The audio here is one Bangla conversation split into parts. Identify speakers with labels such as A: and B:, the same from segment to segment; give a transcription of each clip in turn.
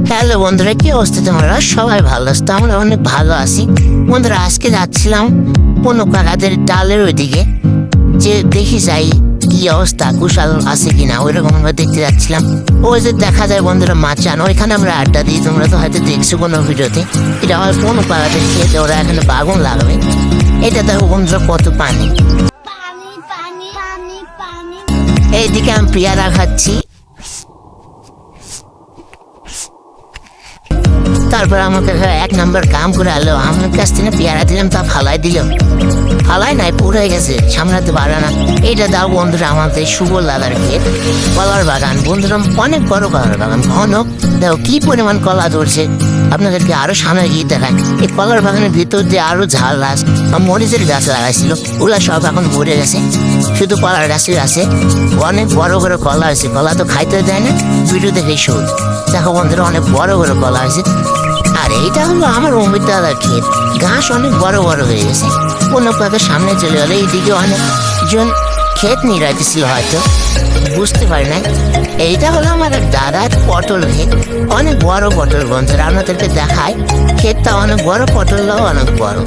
A: হ্যালো বন্ধুরা, কি অবস্থা তোমরা? সবাই ভালো আছো? আমরা অনেক ভালো আছি বন্ধুরা। আজকে যাচ্ছিলাম কোনো কাকাদের ডালের ওইদিকে, যে দেখি যাই কি অবস্থা, কুশাল আছে কিনা, ওইরকম আমরা দেখতে যাচ্ছিলাম। ওই যে দেখা যায় বন্ধুরা মাচান, ওইখানে আমরা আড্ডা দিই। তোমরা তো হয়তো দেখছো কোনো ভিডিওতে। এটা হয় কোনো কাকাদের খেতে, ওরা এখানে বাগুন লাগাবে। এটা দেখো বন্ধুরা কত পানি। এইদিকে আমি পেয়ারা খাচ্ছি। তারপর আমাকে এক নাম্বার কাম করে আলো, আমার কাছ থেকে পেয়ারা দিলাম, তা ফালাই দিল। ফালাই নাই, পুড়ে গেছে, সামলাতে পারে না। এইটা দাও বন্ধুরা আমাদের সুবল দাদার ক্ষেত, কলার বাগান বন্ধুরা, অনেক বড় কলার বাগান। ঘন দেখো কি পরিমাণ কলা ধরছে। আপনাদেরকে আরো সামনে গিয়ে দেখায়। এই কলার বাগানের ভিতর দিয়ে আরো ঝাল গাছ, মরিচের গাছ লাগাইছিল, ওগুলা সব এখন ভরে গেছে, শুধু কলার গাছই আছে। অনেক বড় বড় কলা হয়েছে। কলা তো খাইতে দেয় না, ভিডিও দেখে শোধ। দেখো বন্ধুরা অনেক বড় বড় কলা হয়েছে। আর এইটা হলো আমার অমিত দাদার ক্ষেত, ঘাস অনেক বড় বড় হয়ে গেছে। কোনো কাকের সামনে চলে গেলে এইদিকে অনেকজন ক্ষেত নিরাইতেছিল, হয়তো বুঝতে পারি না। এইটা হলো আমার দাদার পটল ক্ষেত, অনেক বড় পটল বন্ধুরা, আপনাদেরকে দেখায়। ক্ষেতটা অনেক বড়, পটলটাও অনেক বড়।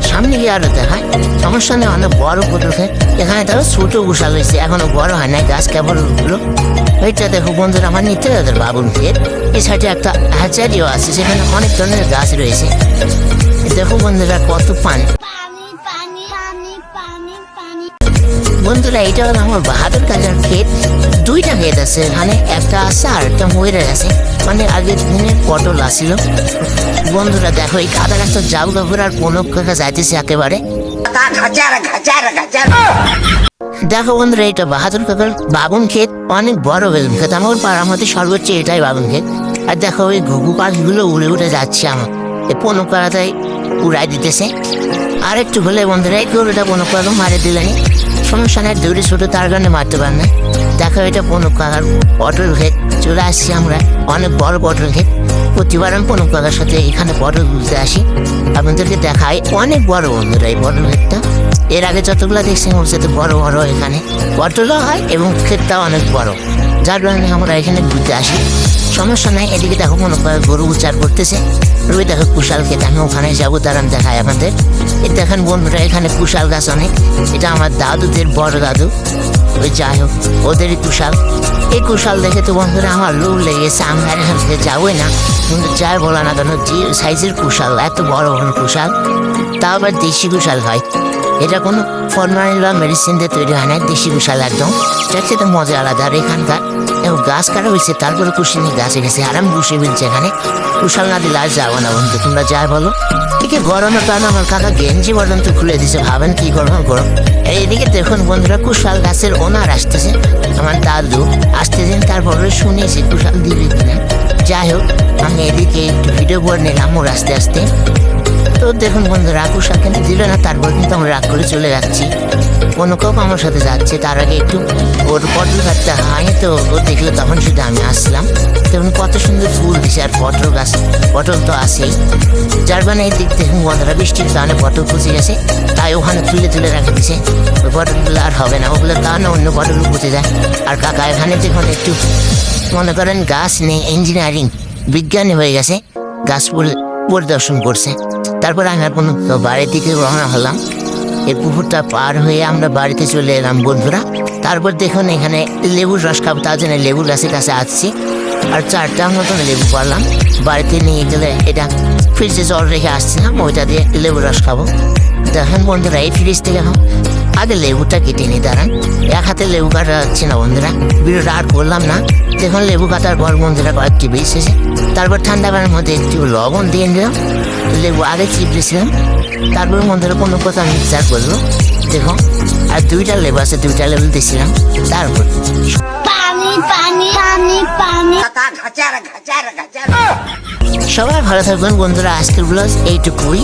A: সামনে গিয়ে আরো দেখায়, সমস্যা নেই। অনেক বড় পটল ক্ষেত। এখানে তারও ছোট গুছাল হয়েছে, এখনো বড় হয় না, গাছ কেবল উঠলো। ওইটা দেখো বন্ধুরা আমার নিত্য দাদার বাবুর ক্ষেত। এই সাইডে একটা হ্যাচারিও আছে, সেখানে অনেক ধরনের গাছ রয়েছে। দেখো বন্ধুরা কত পানি। বন্ধুরা এইটা হলো আমার বাহাদুর কাকার ক্ষেত। দুইটা ক্ষেত আছে এখানে, একটা আছে আর একটা ময়ূরের আছে, মানে আগের দিনের পটল আসছিল। বন্ধুরা দেখো এই কাদা গাছটা যাও গাবুর, আর কোনো কাকা যাইতেছে একেবারে। দেখো বন্ধুরা এটা বাহাদুর কাকার বাগুন ক্ষেত, অনেক বড় বেগুন ক্ষেত। আমার পাড়ার মধ্যে সর্বোচ্চ এটাই বাগুন ক্ষেত। আর দেখো ওই ঘুঘু পাখিগুলো উড়ে উড়ে যাচ্ছে, আমার এই পনো কাড়াটাই উড়াই দিতেছে। আর একটু হলে বন্ধুরা এই গরুটা পনো কাড়া মারে দিলেনি, সমস্যা নেই, দৌড়ে ছোটো, তার কারণে মারতে পারে না। দেখো এটা পনো কাকার পটল ক্ষেত। চলে আসছি আমরা, অনেক বড় পটল ক্ষেত। প্রতিবার আমি পনো কাকার সাথে এখানে পটল বুঝতে আসি, আপনাদেরকে দেখাই। অনেক বড় বন্ধুরা এই পটল ক্ষেতটা। এর আগে যতগুলো দেখছি ওর সাথে বড় বড় এখানে পটলও হয়, এবং ক্ষেতটাও অনেক বড়, যার কারণে আমরা এখানে ঘুরতে আসি। সমস্যা নাই। এদিকে দেখো মনে করে গরু উচ্চার করতেছে, ওই দেখো কুশাল ক্ষেত। আমি ওখানে যাবো, দাঁড়ান দেখায় আপনাদের। এই দেখেন বন্ধুরা এখানে কুশাল গাছ অনেক। এটা আমার দাদুদের বড় দাদু, ওই যাই হোক ওদেরই কুশাল। এই কুশাল দেখে তো বন্ধুরা আমার লোভ লেগেছে, আমি আর এখান থেকে যাবোই না। কিন্তু যাই বলা না কেন, যে সাইজের কুশাল, এত বড় বড় কুশাল, তা আবার দেশি কুশাল হয়। এটা কোনো ফরমালিন বা মেডিসিন দিয়ে তৈরি হয় না, দেশি কুশাল একদম। যাচ্ছে তো মজা আলাদা। আর এখানকার গাছ কাটা হয়েছে, তারপরে কুশিনি গাছে গেছে, আরাম বসে ফেলছে এখানে। কুশাল না দিলে আর যাবো না বন্ধু, তোমরা যাই বলো। এদিকে গরমের কারণে আমার কাকা গেঞ্জি পর্যন্ত খুলে দিছে, ভাবেন কি গরম গরম। এইদিকে দেখুন বন্ধুরা কুশাল গাছের ওনার আসতেছে, আমার দাদু আসতেছেন। তারপরে শুনেছি কুশাল দিবে কিনা। যাই হোক আমি এদিকে একটু ভিডিও করে নিলাম ওর আস্তে আস্তে। তো দেখুন বন্ধুরা কুশাল কিন্তু দিল না, তারপর কিন্তু আমরা রাগ করে চলে যাচ্ছি। কোনো কেউ আমার সাথে যাচ্ছে, তার আগে একটু ওর পটল গাছটা হয়, তো ও দেখলো, তখন শুধু আমি আসলাম। তখন কত সুন্দর ফুল দিছে, আর পটল গাছ, পটল তো আসেই। যার মানে এই দিক দেখুন বন্ধুরা বৃষ্টির কারণে পটল পচে গেছে, তাই ওখানে তুলে তুলে রাখে দিছে। ওই পটলগুলো আর হবে না, ওগুলোর কারণে অন্য পটল পচে যায়। আর কাকা এখানে দেখুন একটু মনে করেন গাছ নেই, ইঞ্জিনিয়ারিং বিজ্ঞানী হয়ে গেছে, গাছ পরিদর্শন করছে। তারপরে আমি আর কোনো বাড়ির দিকে রওনা হলাম। এই পুকুরটা পার হয়ে আমরা বাড়িতে চলে এলাম বন্ধুরা। তারপর দেখুন এখানে লেবুর রস খাবো, তার জন্য লেবুর গাছের কাছে আসছি। আর 4টা মতন লেবু পারলাম, বাড়িতে নিয়ে গেলে এটা ফ্রিজে জল রেখে আসছিলাম, ওইটা দিয়ে লেবুর রস খাবো। দেখেন বন্ধুরা এই ফ্রিজ থেকে এখন আগে লেবুটা কেটে নিই, দাঁড়ান। এক হাতে লেবু কাটা যাচ্ছে না বন্ধুরা, ভিডিওটা আর করলাম না। দেখুন লেবু কাটার পর বন্ধুরা কয়েকটি বেশি, তারপর ঠান্ডা পানির মধ্যে একটু লবণ দিয়ে নিলাম। লেবু আগে চিপড়েছিলাম, তারপর বন্ধুরা কোনো কথা মিক্সার করলো দেখো। আর 2টা লেবু আছে, 2টা লেবু দিয়েছিলাম। তারপর সবাই ভালো থাকবেন বন্ধুরা, আজকের ব্লগ এইটুকুই।